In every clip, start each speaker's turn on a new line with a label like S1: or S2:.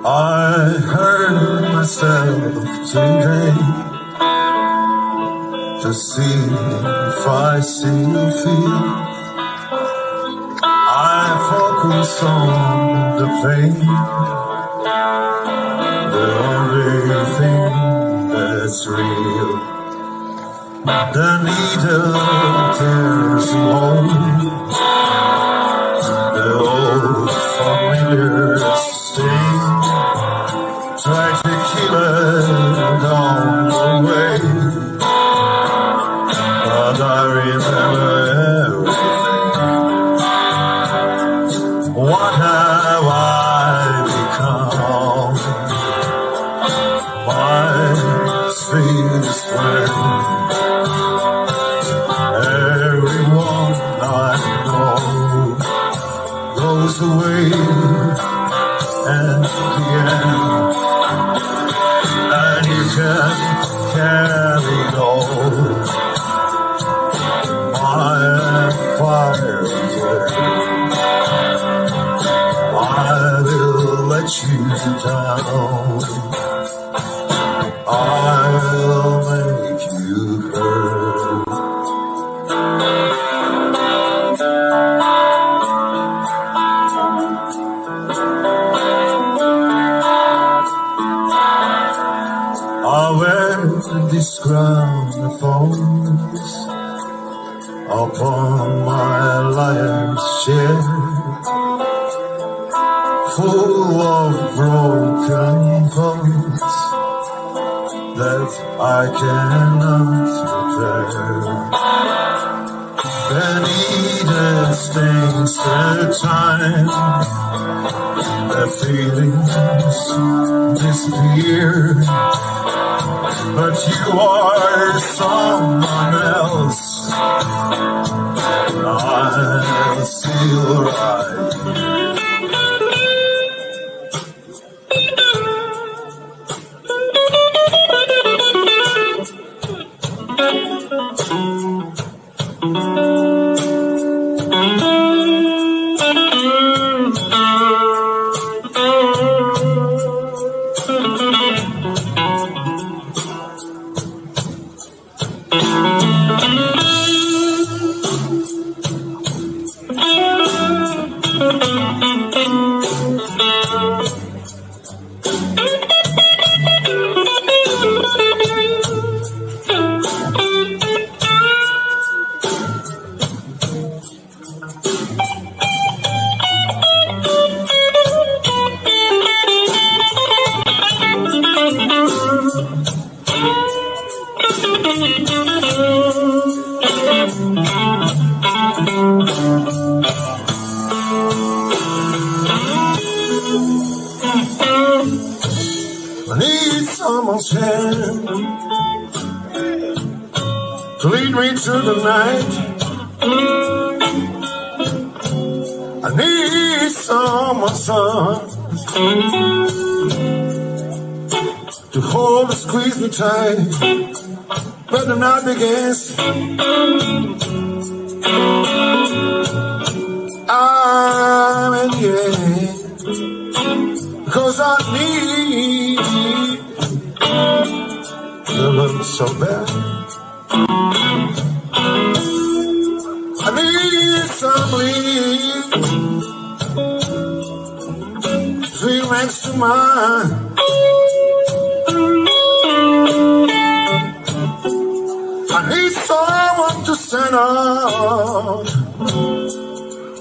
S1: I hurt myself today to see if I still feel. I focus on the pain, the only thing that's real. The needle tears alone, the old familiar sting. Try to kill it on the way, but I remember everything. What have I become? My sweetest friend. Everyone I know goes away, and again. And you can carry on my fire away. I will let you down. I will make you hurt. I wear this crown of thorns upon my liar's chair, full of broken thoughts that I cannot repair. Beneath the stains the time, the feelings disappear. But you are someone else. I'm still right here. I need someone's hand to lead me through the night. I need someone's arms to hold and squeeze me tight, but I'm not against. I'm in the end, because I need your love so bad. I need somebody to feel next to mine. I need someone to stand up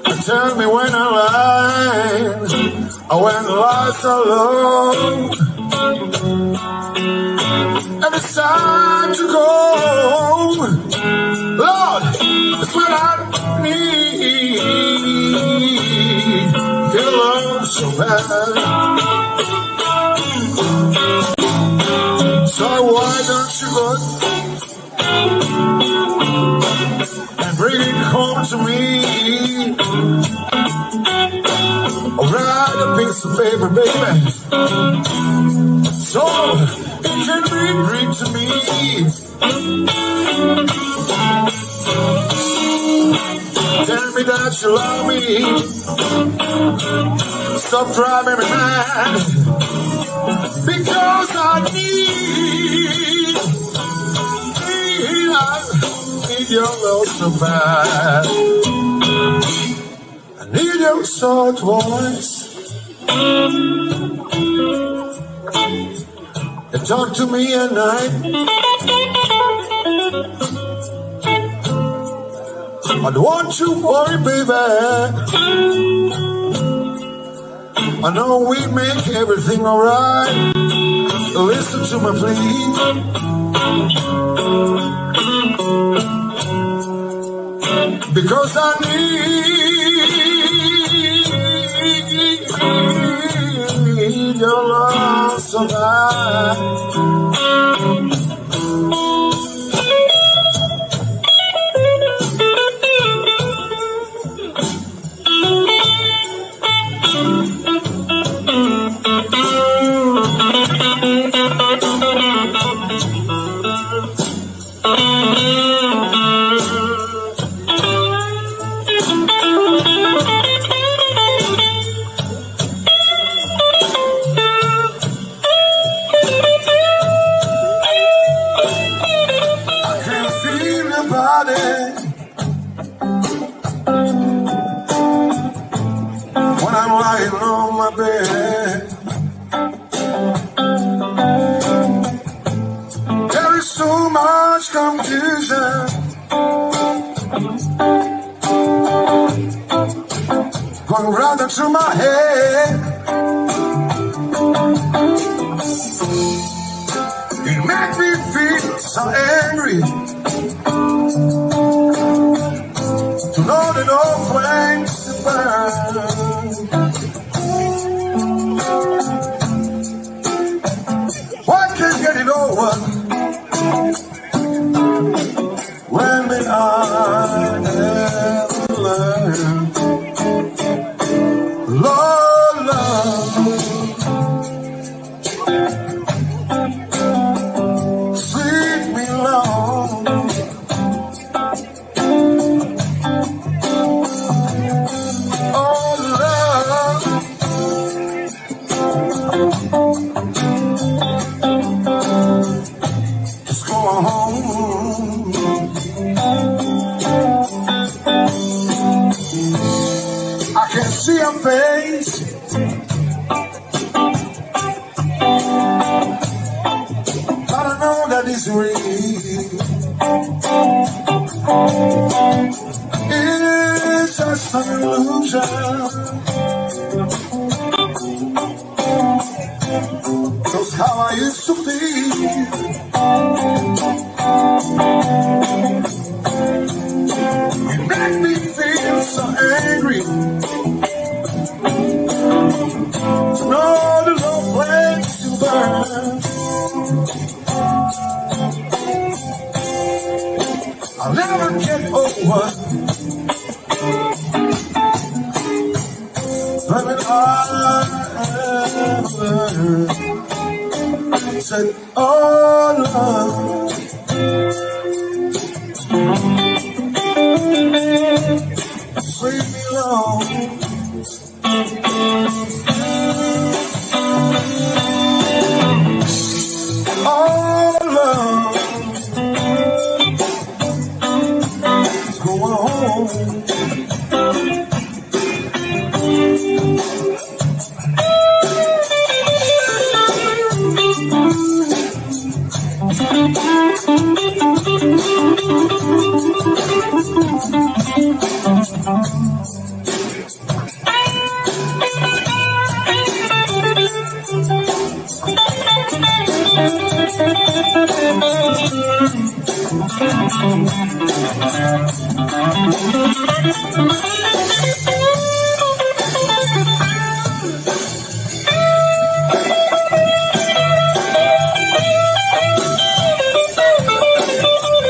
S1: and tell me when I'm lying or when life's alone. And it's time to go. Lord, it's what I need. Your love so bad. So why don't you go and bring it home to me? Or write a piece of paper, baby, Tell me that you love me. Stop driving me mad. Because I need your love so bad. I need your soft voice. And talk to me at night. I don't want you worry, baby. I know we make everything alright. Listen to my plea. Because I need your love so bad. When I'm lying on my bed, there is so much confusion going round and through my head. It makes me feel so angry to know that all flames burn. Why can't get it over when I never learn? Lord, love, sweet me long. Just go home. I can see your face, but I know that it's real. It's just an illusion. That's how I used to feel. It made me feel so angry. No, the love went to burn. I'll never get over when I said, oh, love, sweet me long. Oh, love, let's go home. Thank you.